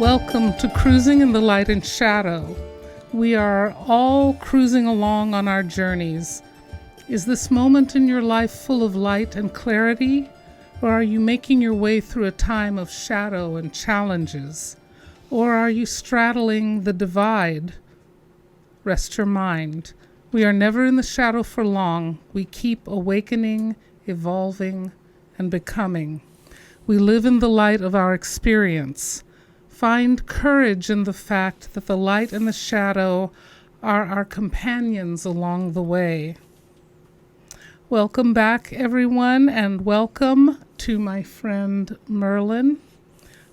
Welcome to Cruising in the Light and Shadow. We are all cruising along on our journeys. Is this moment in your life full of light and clarity, or are you making your way through a time of shadow and challenges? Or are you straddling the divide? Rest your mind. We are never in the shadow for long. We keep awakening, evolving, and becoming. We live in the light of our experience. Find courage in the fact that the light and the shadow are our companions along the way. Welcome back, everyone, and welcome to my friend Merlin.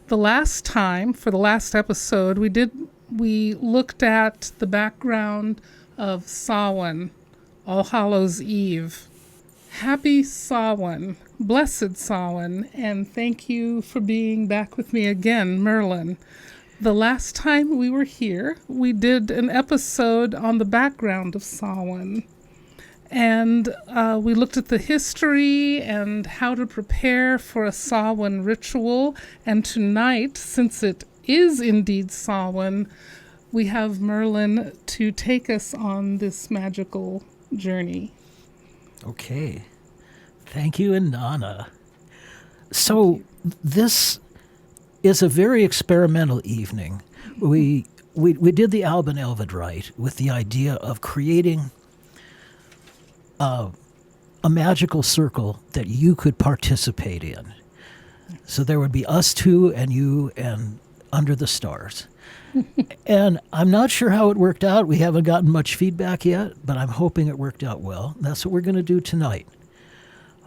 The last time, for the last episode, we looked at the background of Samhain, All Hallows Eve. Happy Samhain, blessed Samhain, and thank you for being back with me again, Merlin. The last time we were here, we did an episode on the background of Samhain, and we looked at the history and how to prepare for a Samhain ritual. And tonight, since it is indeed Samhain, we have Merlin to take us on this magical journey. Okay. Thank you, Inanna. So this is a very experimental evening. We did the Alban Elvid Rite with the idea of creating a magical circle that you could participate in. So there would be us two and you and under the stars. And I'm not sure how it worked out. We haven't gotten much feedback yet, but I'm hoping it worked out well. That's what we're going to do tonight.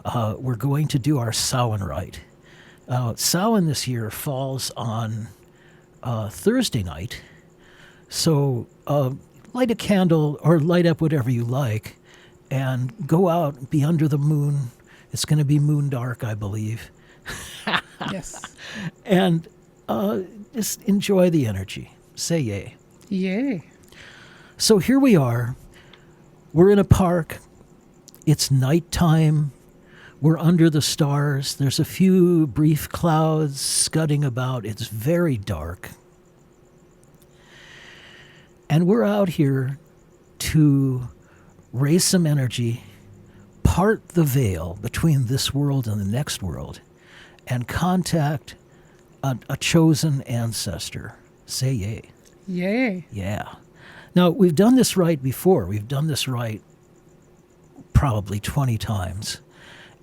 We're going to do our Samhain Rite. Samhain this year falls on Thursday night. So light a candle or light up whatever you like and go out and be under the moon. It's going to be moon dark, I believe. Yes. And just enjoy the energy. Say yay. Yay. So here we are. We're in a park. It's nighttime. We're under the stars. There's a few brief clouds scudding about. It's very dark. And we're out here to raise some energy, part the veil between this world and the next world, and contact a chosen ancestor. Say yay. Yay. Yeah. Now, we've done this rite before. We've done this rite probably 20 times.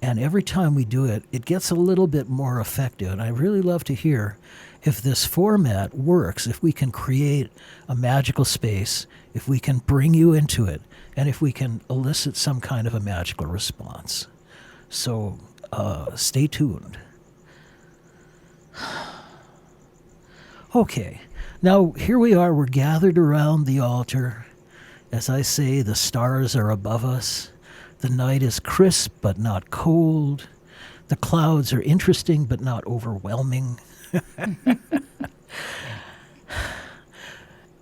And every time we do it, it gets a little bit more effective. And I really love to hear if this format works, if we can create a magical space, if we can bring you into it, and if we can elicit some kind of a magical response. So stay tuned. Okay, now here we are. We're gathered around the altar. As I say, the stars are above us. The night is crisp but not cold. The clouds are interesting but not overwhelming.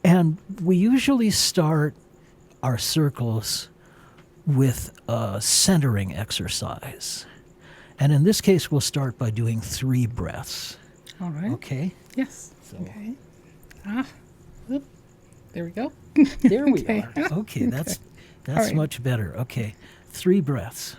And we usually start our circles with a centering exercise. And in this case, we'll start by doing 3 breaths. All right. Okay? Yes. So. Okay. Whoop. There we go. There we Okay. are. Okay, that's right. much better. Okay, 3 breaths.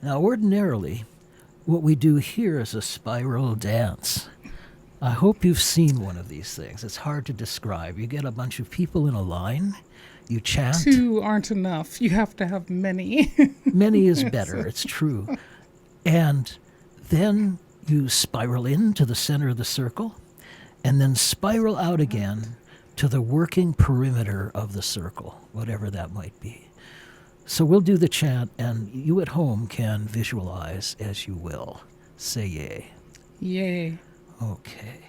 Now, ordinarily, what we do here is a spiral dance. I hope you've seen one of these things. It's hard to describe. You get a bunch of people in a line, you chant. 2 aren't enough. You have to have many. Many is better, it's true. And then you spiral into the center of the circle, and then spiral out again to the working perimeter of the circle, whatever that might be. So we'll do the chant, and you at home can visualize as you will. Say yay. Yay. Okay.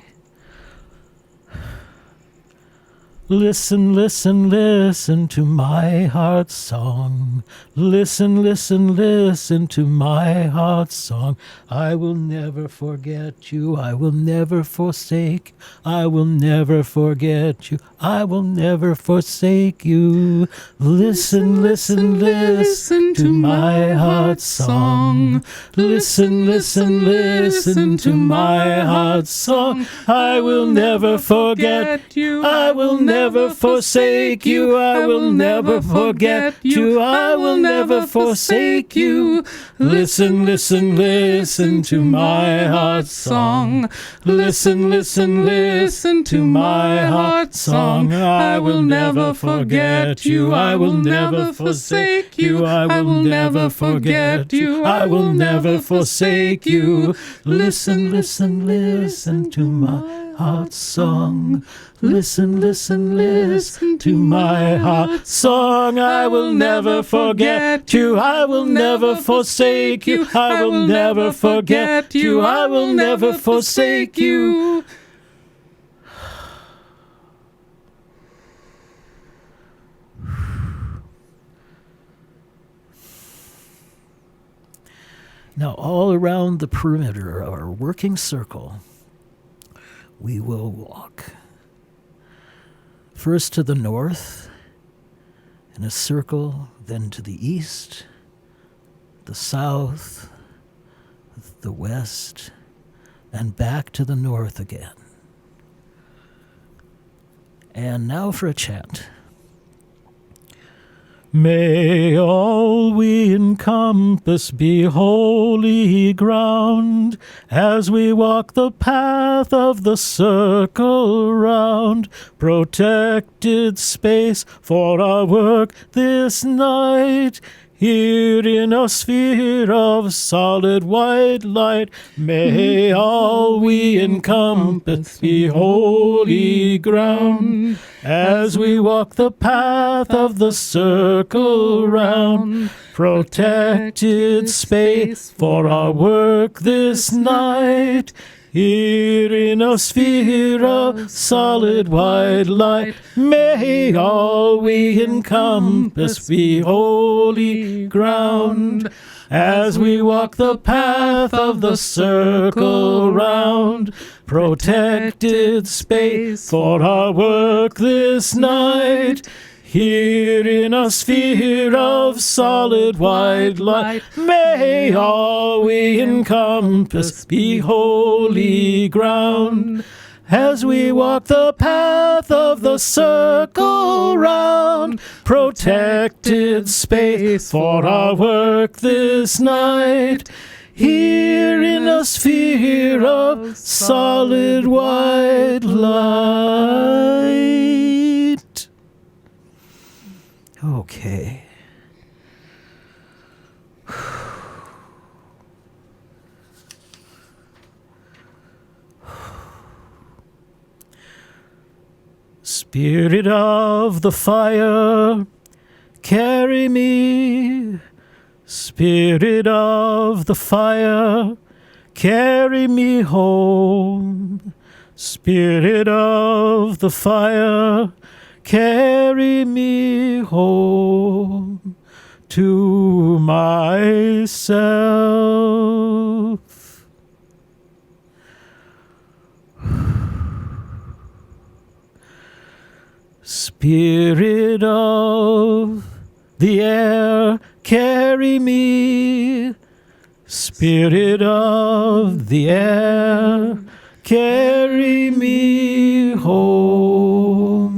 Listen, listen, listen to my heart's song. Listen, listen, listen to my heart's song. I will never forget you. I will never forsake. I will never forget you. I will never forsake you. Listen, listen, listen to my heart's song. Listen, listen, listen to my heart's song. I will never forget you. I will never forsake you. I will never forget you. I will never forsake you. Listen, listen, listen to my heart's song. Listen, listen, listen to my heart's song. I will never forget you. I will never forsake you. I will never forget you. I will never forsake you. Listen, listen, listen to my heart's song. Listen, listen, listen to my heart's song. I will never forget you. I will never forsake you. I will never forget you. I will never forsake you. Now, all around the perimeter of our working circle, we will walk. First to the north, in a circle, then to the east, the south, the west, and back to the north again. And now for a chant. May all we encompass be holy ground, as we walk the path of the circle round, protected space for our work this night. Here in a sphere of solid white light, may all we encompass be holy ground, as we walk the path of the circle round, protected space for our work this night. Here in a sphere of solid white light, may all we encompass be holy ground, as we walk the path of the circle round, protected space for our work this night. Here in a sphere of solid white light, may all we encompass be holy ground, as we walk the path of the circle round, protected space for our work this night. Here in a sphere of solid white light. Okay. Spirit of the fire, carry me. Spirit of the fire, carry me home. Spirit of the fire, carry me home to myself. Spirit of the air, carry me. Spirit of the air, carry me home.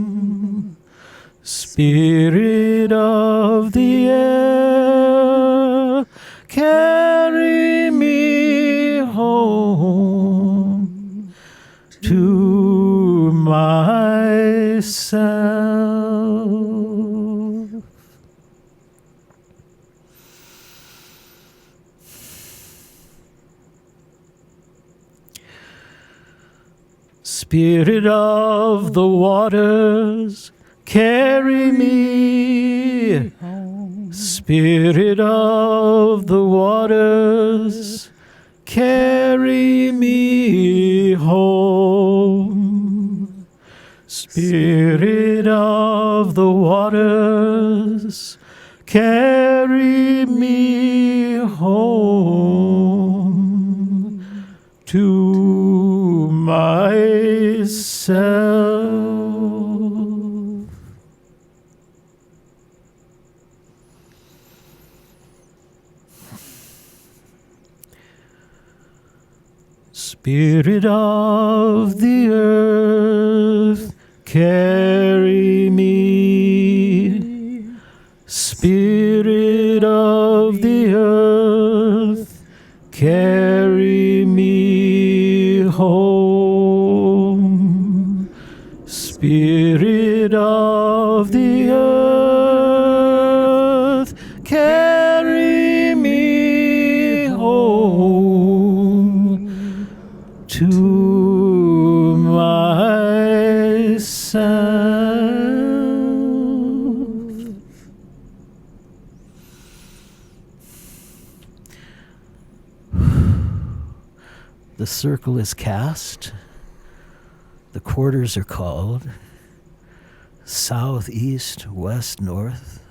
Spirit of the air, carry me home to myself. Spirit of the waters, carry me. Spirit of the waters, carry me home. Spirit of the waters, carry me home to myself. Spirit of the earth, carry me. Spirit of the earth, carry me home. Spirit of the earth, carry me home to myself. The circle is cast. The quarters are called. South, east, west, north.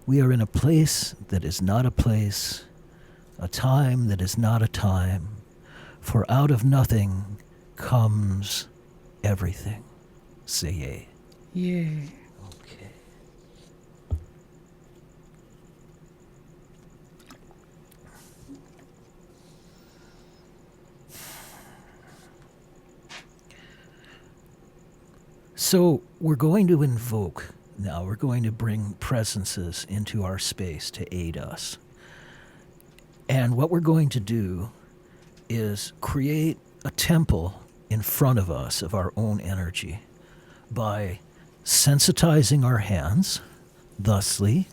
We are in a place that is not a place, a time that is not a time, for out of nothing comes everything. Say yea. Yea. Okay. So we're going to invoke now. We're going to bring presences into our space to aid us. And what we're going to do is create a temple in front of us of our own energy by sensitizing our hands, thusly,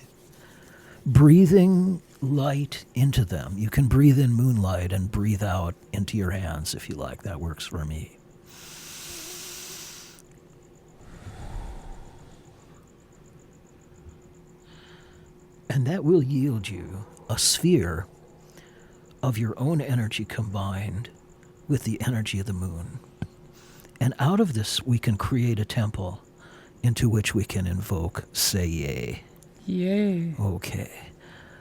breathing light into them. You can breathe in moonlight and breathe out into your hands if you like. That works for me. And that will yield you a sphere of your own energy combined with the energy of the moon. And out of this, we can create a temple into which we can invoke, say yea. Yea. Okay.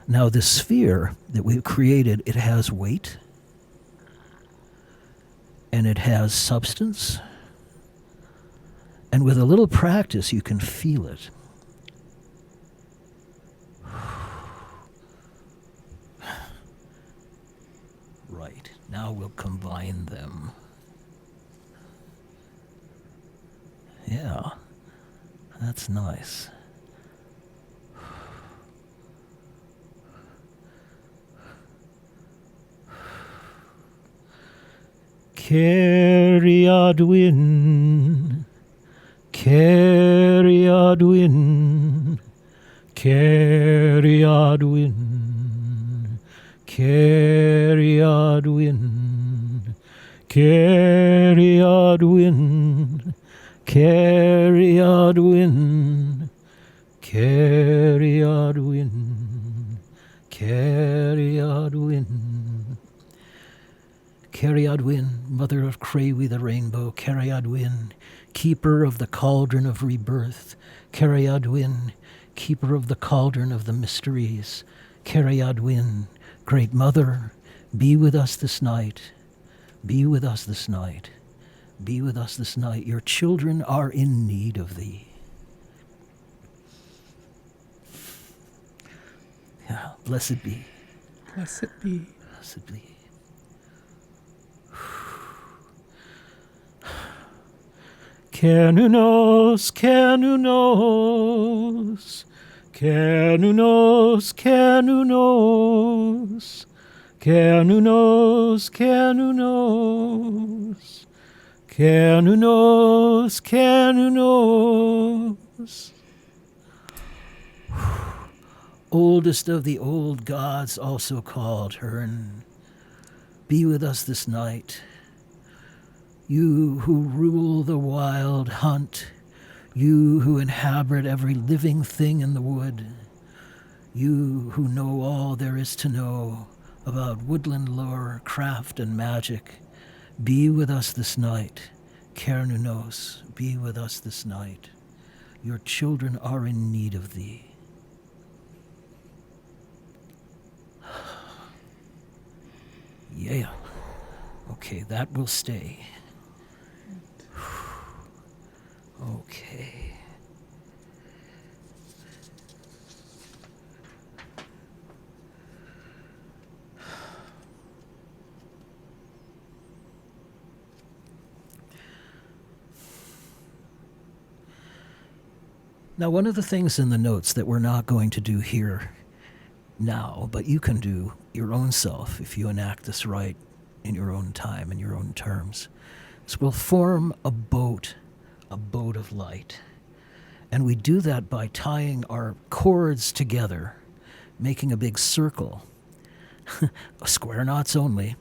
Now, the sphere that we've created, it has weight, and it has substance, and with a little practice, you can feel it. Right. Now we'll combine them. Yeah. That's nice. Cariadwin, Cariadwin, Cariadwin, Cariadwin, Cariadwin, Cariadwin, Cariadwin, Cariadwin. Cariadwin, mother of Crewi the rainbow, Cariadwin, keeper of the cauldron of rebirth, Cariadwin, keeper of the cauldron of the mysteries, Cariadwin, great mother, be with us this night, be with us this night, be with us this night. Your children are in need of thee. Yeah, blessed be. Blessed be. Blessed be. Canunos, canunos, canunos, canunos, canunos, canunos, canunos, canunos. Oldest of the old gods, also called Hern, be with us this night. You who rule the wild hunt, you who inhabit every living thing in the wood, you who know all there is to know about woodland lore, craft, and magic, Be with us this night. Kernunos, be with us this night. Your children are in need of thee. Yeah. Okay, that will stay. Okay. Now, one of the things in the notes that we're not going to do here now, but you can do your own self if you enact this right in your own time, in your own terms, is we'll form a boat of light. And we do that by tying our cords together, making a big circle, square knots only.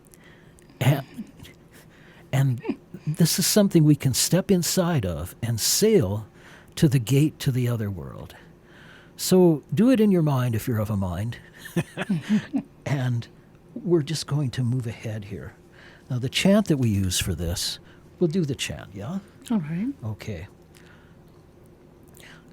And this is something we can step inside of and sail to the gate to the other world. So do it in your mind if you're of a mind. And we're just going to move ahead here. Now, the chant that we use for this, we'll do the chant, yeah? All right. Okay.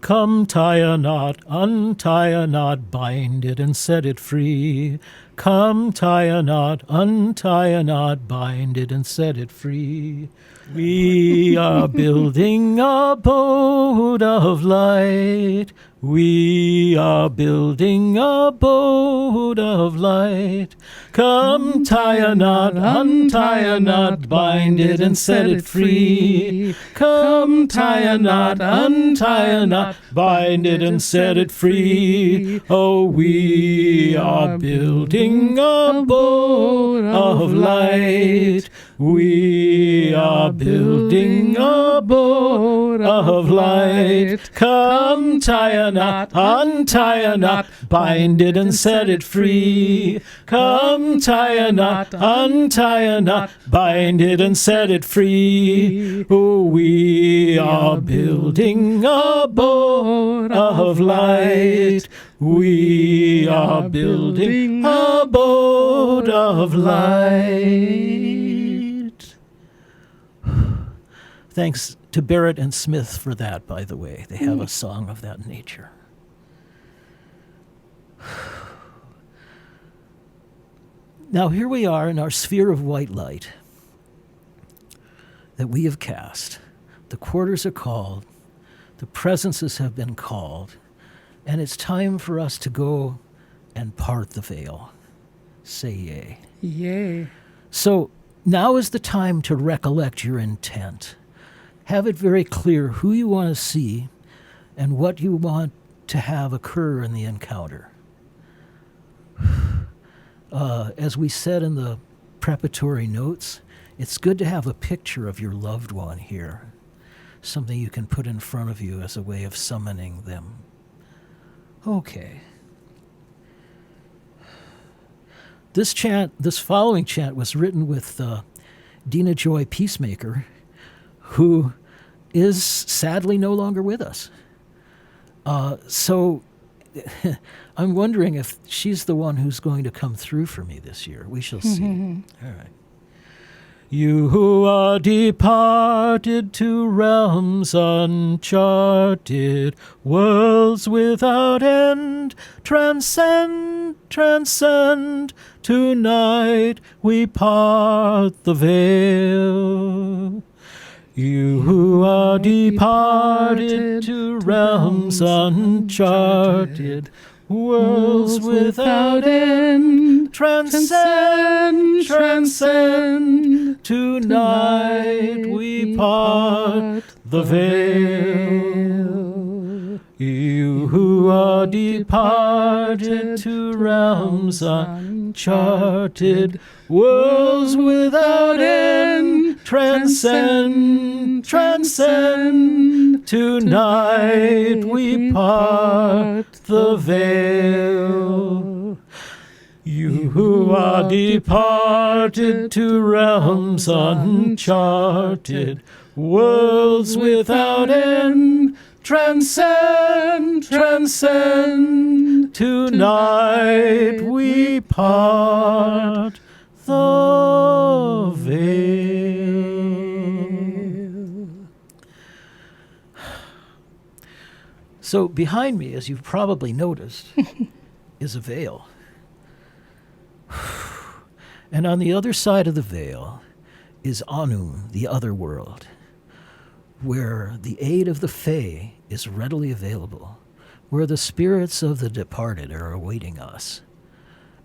Come, tie a knot, untie a knot, bind it and set it free. Come, tie a knot, untie a knot, bind it and set it free. We are building a boat of light. We are building a boat of light. Come, tie a knot, untie a knot, bind it and set it free. Come, tie a knot, untie a knot, bind it and set it free. Oh, we are building a boat of light. We are building a boat of light. Come, tie a knot, untie a knot, bind it and set it free. Come, tie a knot, untie a knot, bind it and set it free. Oh, we are building a boat of light. We are building a boat of light. Thanks to Barrett and Smith for that, by the way. They have a song of that nature. Now here we are in our sphere of white light that we have cast. The quarters are called. The presences have been called. And it's time for us to go and part the veil. Say yay. Yay. So now is the time to recollect your intent. Have it very clear who you want to see and what you want to have occur in the encounter. As we said in the preparatory notes, it's good to have a picture of your loved one here, something you can put in front of you as a way of summoning them. Okay. This following chant was written with Dina Joy Peacemaker, who is sadly no longer with us. So I'm wondering if she's the one who's going to come through for me this year. We shall see. All right. You who are departed to realms uncharted, worlds without end, transcend, transcend. Tonight we part the veil. You who are departed to realms uncharted, worlds without end, transcend, transcend. Tonight we part the veil. You who are departed to realms uncharted, worlds without end, transcend, transcend. Tonight we part the veil. You who are departed to realms uncharted, worlds without end, transcend, transcend. Tonight we part the veil. So behind me, as you've probably noticed, is a veil. And on the other side of the veil is Anum, the other world, where the aid of the Fae is readily available, where the spirits of the departed are awaiting us,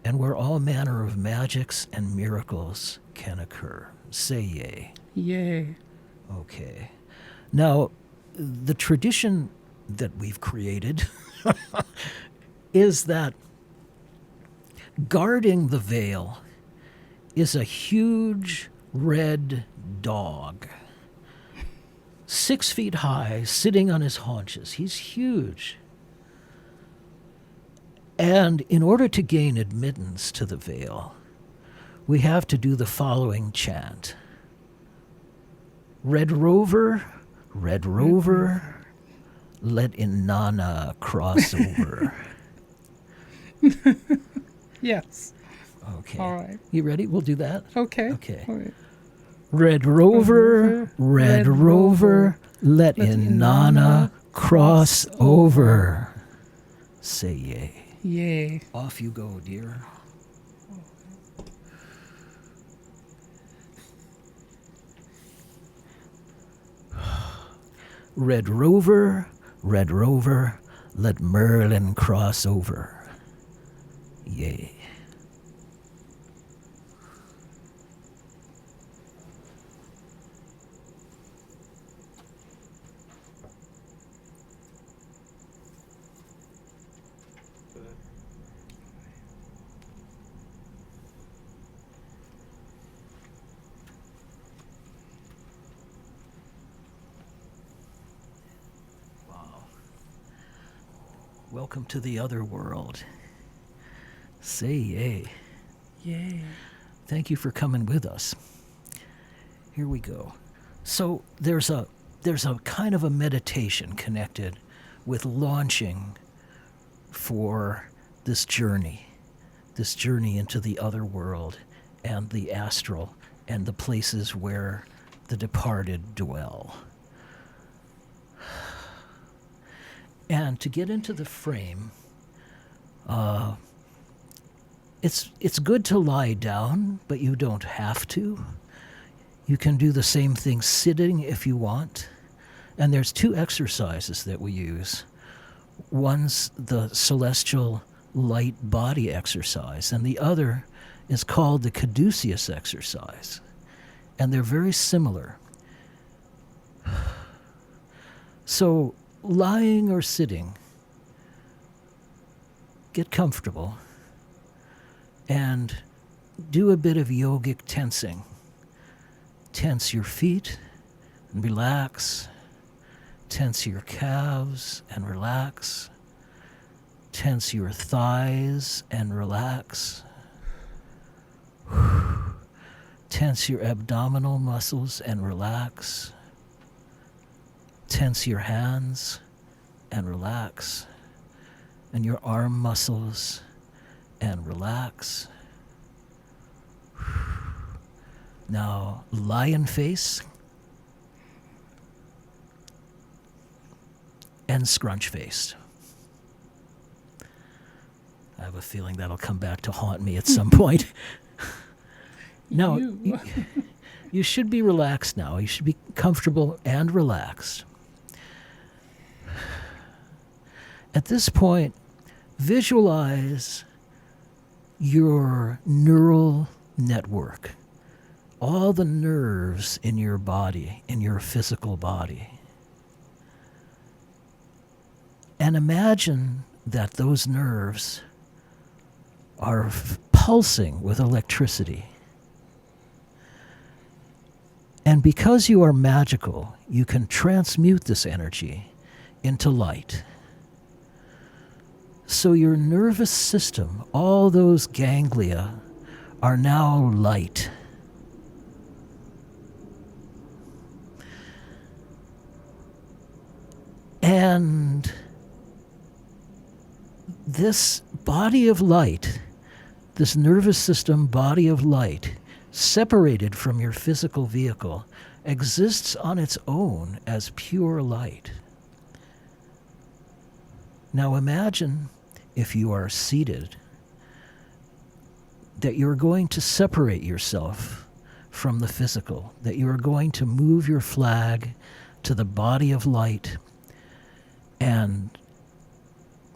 and where all manner of magics and miracles can occur. Say yay. Yay. Okay. Now, the tradition that we've created is that guarding the veil is a huge red dog, 6 feet high, sitting on his haunches. He's huge. And in order to gain admittance to the veil, we have to do the following chant. Red Rover, let Inanna cross over. Yes. Okay. All right. You ready? We'll do that? Okay. Okay. All right. Red Rover, let Inanna cross over. Say yay. Yay. Off you go, dear. Red Rover, let Merlin cross over. Yay. Welcome to the other world. Say yay. Yay. Thank you for coming with us. Here we go. So there's a kind of a meditation connected with launching for this journey into the other world and the astral and the places where the departed dwell. And to get into the frame, it's good to lie down, but you don't have to. You can do the same thing sitting if you want. And there's 2 exercises that we use. One's the celestial light body exercise, and the other is called the Caduceus Exercise. And they're very similar. So, lying or sitting, get comfortable and do a bit of yogic tensing. Tense your feet and relax. Tense your calves and relax. Tense your thighs and relax. Tense your abdominal muscles and relax. Tense your hands and relax, and your arm muscles and relax. Now, lion face and scrunch face. I have a feeling that'll come back to haunt me at some point. No, you should be relaxed now. You should be comfortable and relaxed. At this point, visualize your neural network, all the nerves in your body, in your physical body. And imagine that those nerves are pulsing with electricity. And because you are magical, you can transmute this energy into light. So your nervous system, all those ganglia, are now light. And this body of light, this nervous system body of light, separated from your physical vehicle, exists on its own as pure light. Now imagine, if you are seated, that you're going to separate yourself from the physical, that you are going to move your flag to the body of light and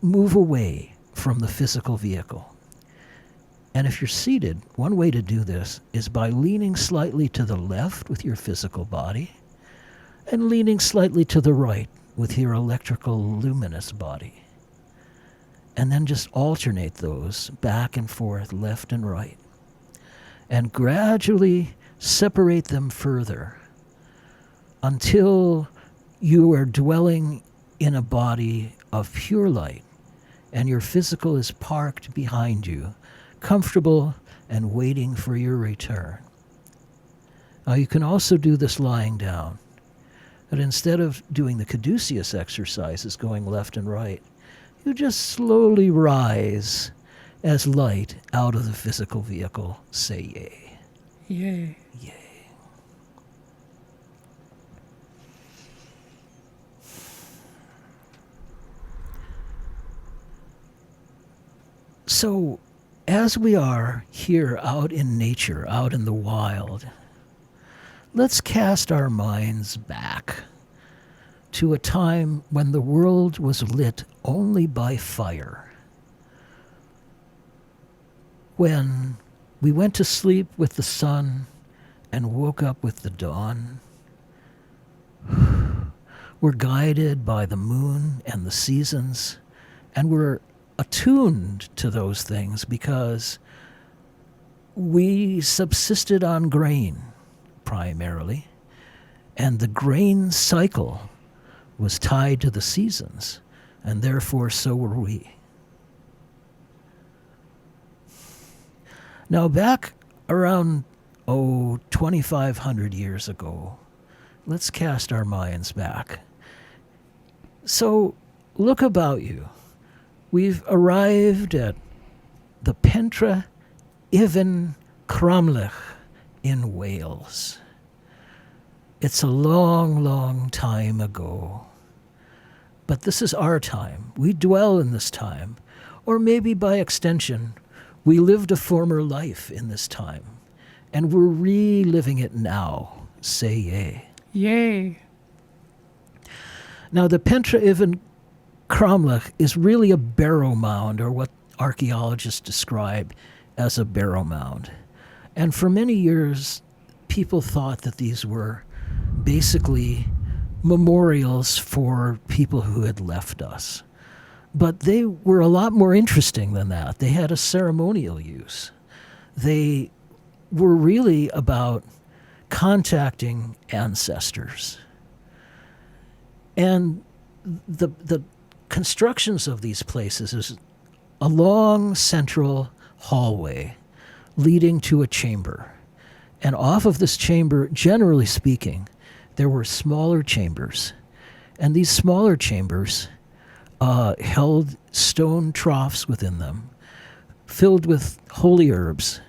move away from the physical vehicle. And if you're seated, one way to do this is by leaning slightly to the left with your physical body and leaning slightly to the right with your electrical luminous body. And then just alternate those back and forth, left and right. And gradually separate them further until you are dwelling in a body of pure light and your physical is parked behind you, comfortable and waiting for your return. Now you can also do this lying down. But instead of doing the Caduceus exercises, going left and right, you just slowly rise as light out of the physical vehicle. Say yay. Yay. Yay. So, as we are here out in nature, out in the wild, let's cast our minds back to a time when the world was lit only by fire. When we went to sleep with the sun and woke up with the dawn. We're guided by the moon and the seasons, and we're attuned to those things because we subsisted on grain primarily, and the grain cycle was tied to the seasons, and therefore so were we. Now back around, 2,500 years ago, let's cast our minds back. So look about you. We've arrived at the Pentre Ifan Cromlech in Wales. It's a long, long time ago. But this is our time. We dwell in this time. Or maybe by extension, we lived a former life in this time. And we're reliving it now. Say yay. Yay. Now, the Pentre Ifan Cromlech is really a barrow mound, or what archaeologists describe as a barrow mound. And for many years, people thought that these were basically memorials for people who had left us. But they were a lot more interesting than that. They had a ceremonial use. They were really about contacting ancestors. And the constructions of these places is a long central hallway leading to a chamber. And off of this chamber, generally speaking, there were smaller chambers. And these smaller chambers held stone troughs within them, filled with holy herbs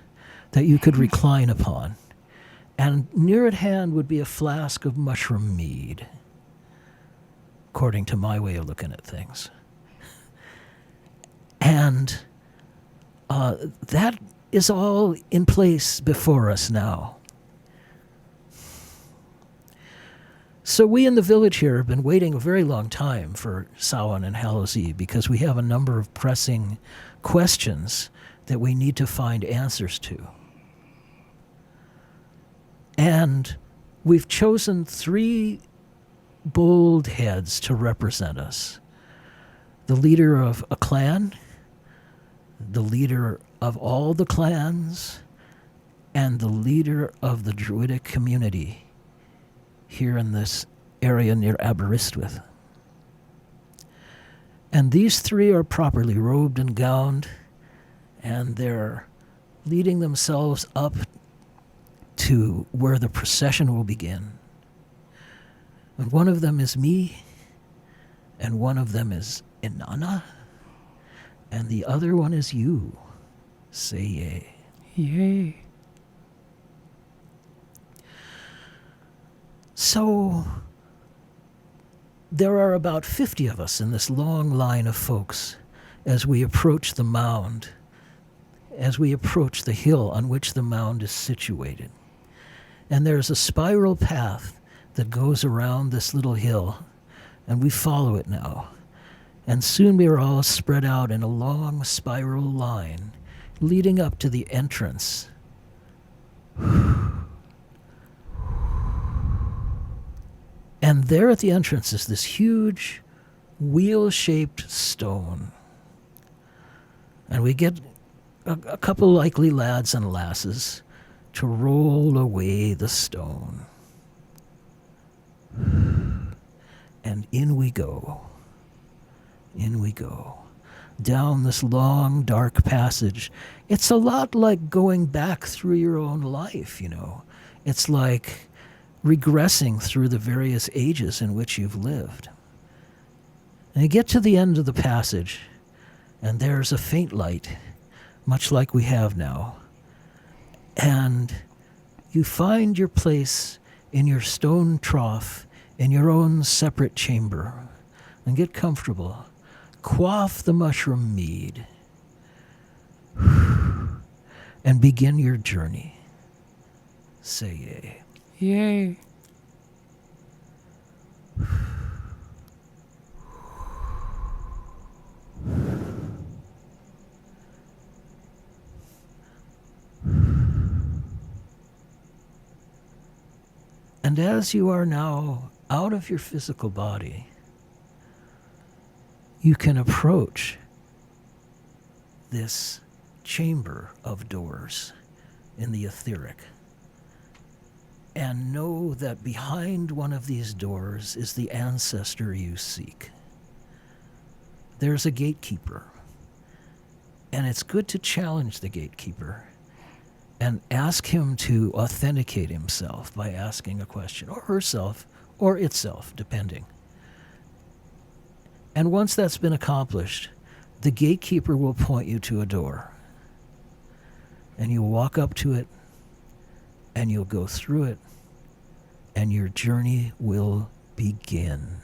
that you could recline upon. And near at hand would be a flask of mushroom mead, according to my way of looking at things. And that is all in place before us now. So we in the village here have been waiting a very long time for Samhain and Hallows Eve because we have a number of pressing questions that we need to find answers to. And we've chosen 3 bold heads to represent us. The leader of a clan, the leader of all the clans, and the leader of the Druidic community here in this area near Aberystwyth. And these 3 are properly robed and gowned, and they're leading themselves up to where the procession will begin. And one of them is me, and one of them is Inanna, and the other one is you. Say yay. Yay. So, There are about 50 of us in this long line of folks as we approach the mound, as we approach the hill on which the mound is situated. And there's a spiral path that goes around this little hill, and we follow it now. And soon we are all spread out in a long spiral line leading up to the entrance. And there at the entrance is this huge wheel-shaped stone. And we get a couple likely lads and lasses to roll away the stone. And in we go. In we go. Down this long, dark passage. It's a lot like going back through your own life, you know. It's like regressing through the various ages in which you've lived. And you get to the end of the passage, and there's a faint light, much like we have now. And you find your place in your stone trough, in your own separate chamber, and get comfortable. Quaff the mushroom mead, and begin your journey. Say yay. Yay. And as you are now out of your physical body, you can approach this chamber of doors in the etheric and know that behind one of these doors is the ancestor you seek. There's a gatekeeper, and it's good to challenge the gatekeeper and ask him to authenticate himself by asking a question, or herself, or itself, depending. And once that's been accomplished, the gatekeeper will point you to a door. And you'll walk up to it, and you'll go through it, and your journey will begin.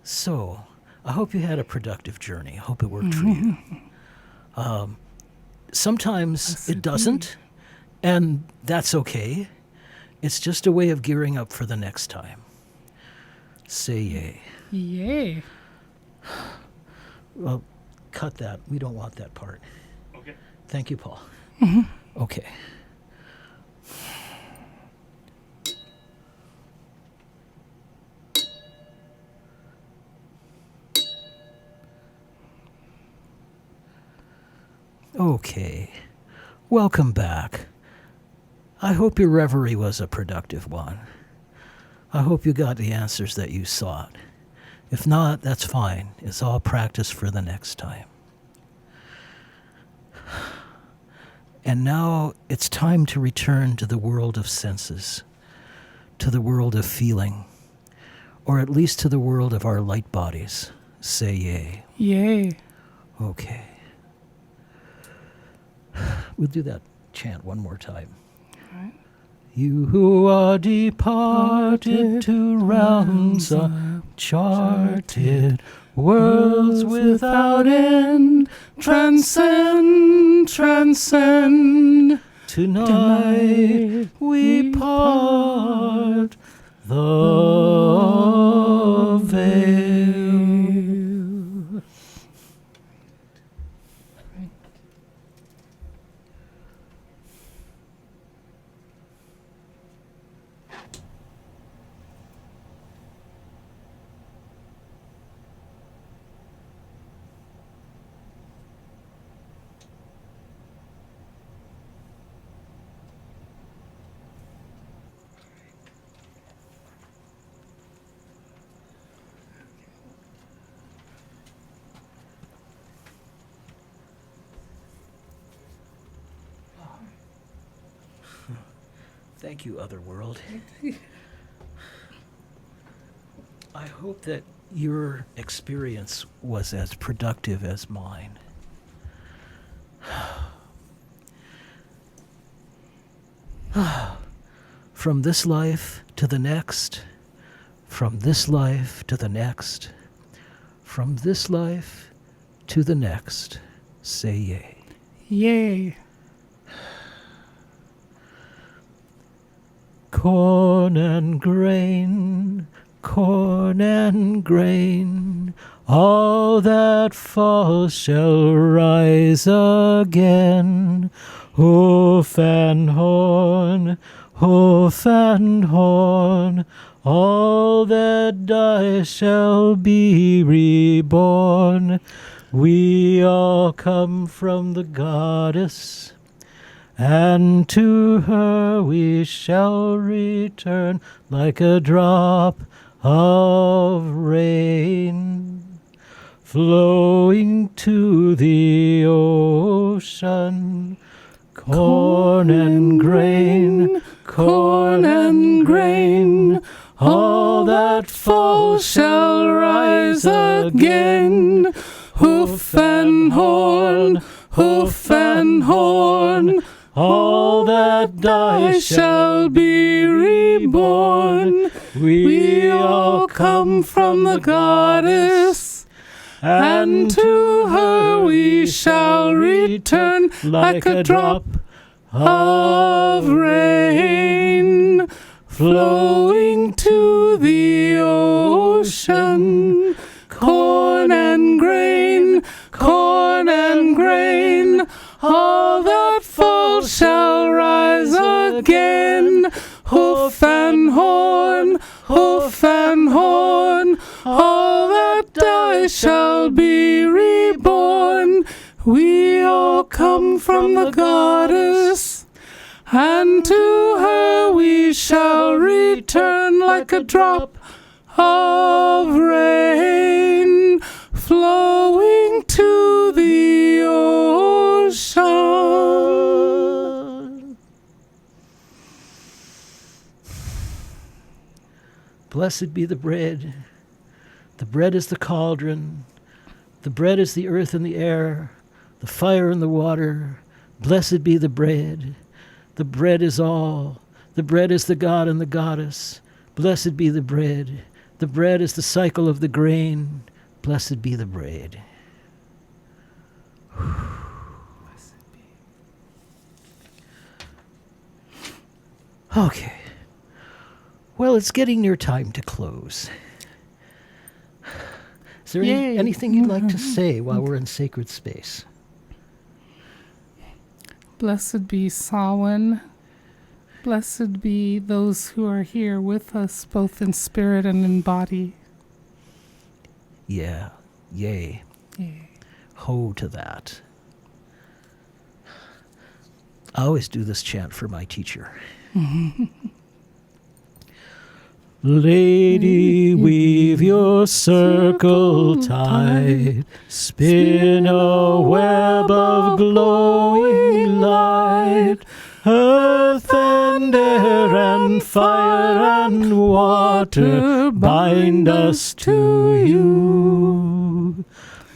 So, I hope you had a productive journey. I hope it worked for you. Sometimes it doesn't, and that's okay. It's just a way of gearing up for the next time. Say yay. Yay. Well, cut that. We don't want that part. Okay. Thank you, Paul. Okay. Okay. Welcome back. I hope your reverie was a productive one. I hope you got the answers that you sought. If not, that's fine. It's all practice for the next time. And now it's time to return to the world of senses, to the world of feeling, or at least to the world of our light bodies. Say yay. Yay. Okay. We'll do that chant one more time. Right. You who are departed to realms uncharted, worlds without end, Transcend, transcend. tonight we part the veil. Thank you, Otherworld. I hope that your experience was as productive as mine. From this life to the next, from this life to the next, from this life to the next, say yay. Yay. Corn and grain, all that falls shall rise again. Hoof and horn, all that die shall be reborn. We all come from the goddess, and to her we shall return like a drop of rain flowing to the ocean. Corn and grain, all that falls shall rise again. Hoof and horn, all that die shall be reborn. We all come from the goddess, and to her we shall return like a drop of rain flowing to the ocean. Corn and grain, all that falls shall rise again. Hoof and horn, all that die shall be reborn. We all come from the goddess, and to her we shall return like a drop of rain flowing to the ocean. Blessed be the bread. The bread is the cauldron. The bread is the earth and the air, the fire and the water. Blessed be the bread. The bread is all. The bread is the god and the goddess. Blessed be the bread. The bread is the cycle of the grain. Blessed be the braid. Okay. Well, it's getting near time to close. Is there anything you'd like to say while we're in sacred space? Blessed be Samhain. Blessed be those who are here with us, both in spirit and in body. Yeah. Yay. Yay. Ho to that. I always do this chant for my teacher. Lady, weave your circle tight, spin a web of glowing light, earth and air and fire and water bind us to you.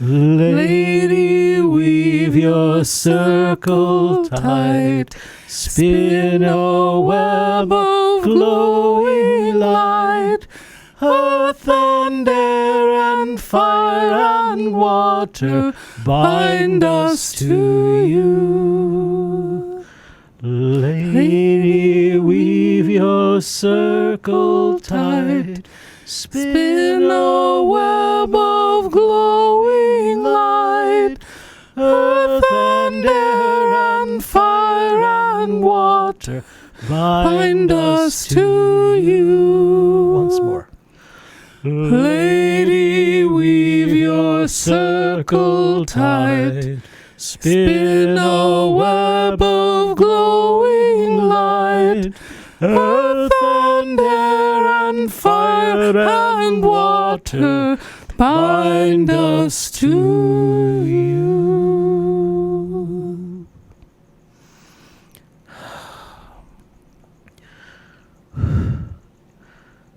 Lady, weave your circle tight, spin a web of glowing light, earth and air and fire and water bind us to you. Lady, weave your circle tight, spin a web of glowing light, earth and air and fire and water bind us to you. Once more. Lady, weave your circle tight, spin a web of glowing light, earth and air and fire and water bind us to you.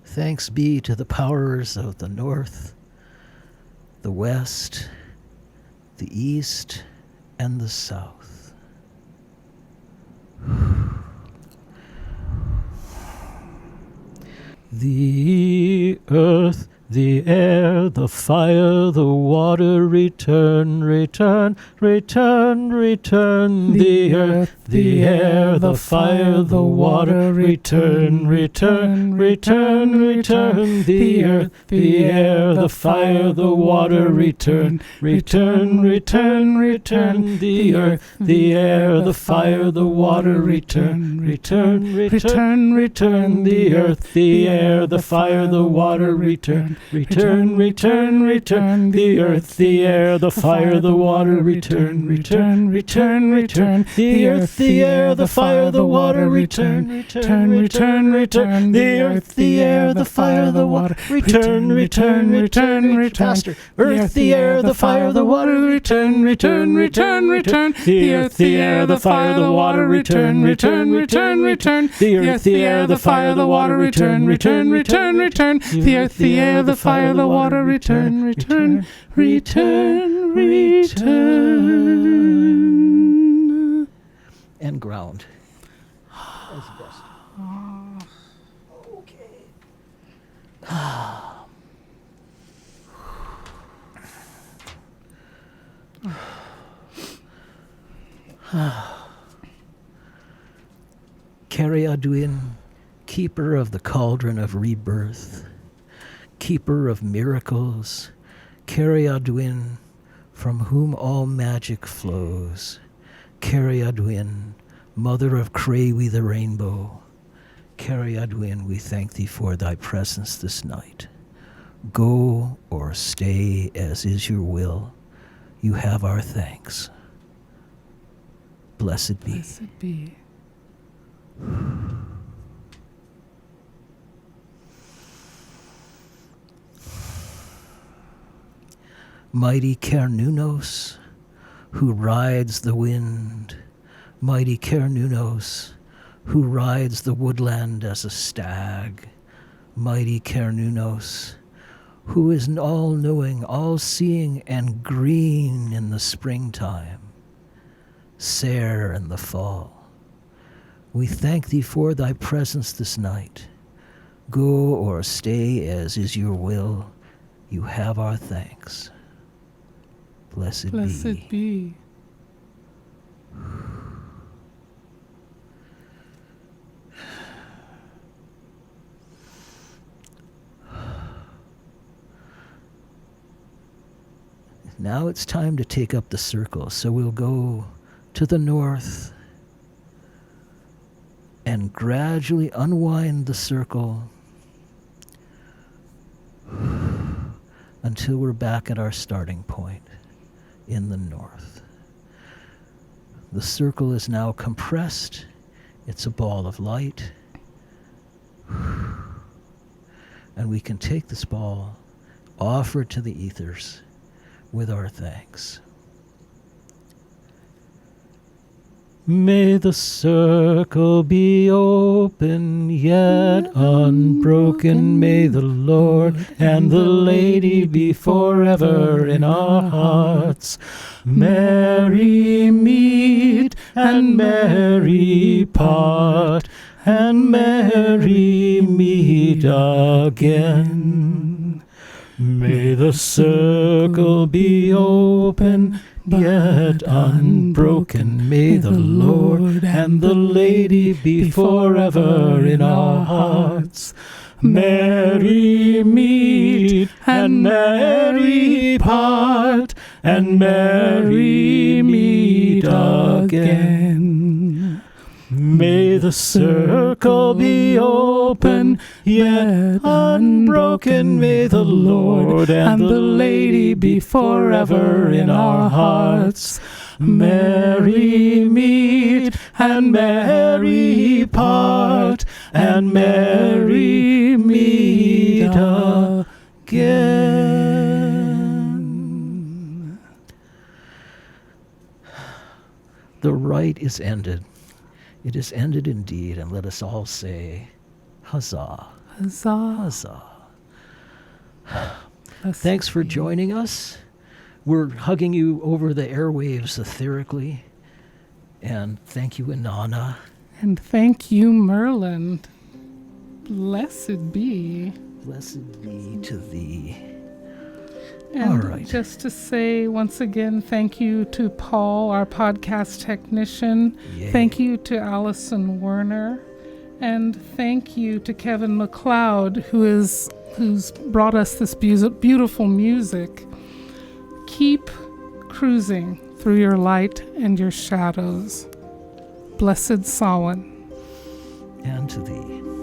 Thanks be to the powers of the north, the west, the east, and the south. The earth, the air, the fire, the water, return, return, return, return. The earth, the air, the fire, the water, return, return, return, return. The earth, the air, the fire, the water, return, return, return, return. The earth, the air, the fire, the water, return, return, return, return. The earth, the air, the fire, the water, return. Return, return, return. The earth, the air, the fire, the water, return, return, return, return. The earth, the air, the fire, the water, return, return, return, return. The earth, the air, the fire, the water, return, return, return, return. Faster. Earth, the air, the fire, the water, return, return, return, return. The earth, the air, the fire, the water, return, return, return, return. The earth, the air, the fire, the water, return, return, return, return. The earth, the air, the fire, the water, return, return, return, return. And ground. As best. Okay. Cariaduin, keeper of the cauldron of rebirth, keeper of miracles, Cariaduin, from whom all magic flows, Cariaduin, mother of Crewi the rainbow, Cariaduin, we thank thee for thy presence this night. Go or stay as is your will. You have our thanks. Blessed be. Blessed be. Mighty Cernunnos, who rides the wind, mighty Cernunnos, who rides the woodland as a stag, mighty Cernunnos, who is all-knowing, all-seeing, and green in the springtime, sere in the fall. We thank thee for thy presence this night. Go or stay as is your will. You have our thanks. Blessed be. Blessed be. Now it's time to take up the circle. So we'll go to the north and gradually unwind the circle until we're back at our starting point in the north. The circle is now compressed. It's a ball of light. And we can take this ball, offer it to the ethers with our thanks. May the circle be open, yet unbroken. May the Lord and the Lady be forever in our hearts. Merry meet and merry part, and merry meet again. May the circle be open, yet unbroken. May the Lord and the Lady be forever in our hearts. Merry meet and merry part, and merry meet again. May the circle be open, yet unbroken. May the Lord and the Lady be forever in our hearts. Merry meet and merry part, and merry meet again. The rite is ended. It is ended indeed, and let us all say, Huzzah. Huzzah. Huzzah. Thanks for joining us. We're hugging you over the airwaves etherically. And thank you, Inanna. And thank you, Merlin. Blessed be. Blessed be to thee. And all right. Just to say once again, thank you to Paul, our podcast technician. Yay. Thank you to Allison Werner. And thank you to Kevin MacLeod, who's brought us this beautiful music. Keep cruising through your light and your shadows. Blessed Samhain. And to thee.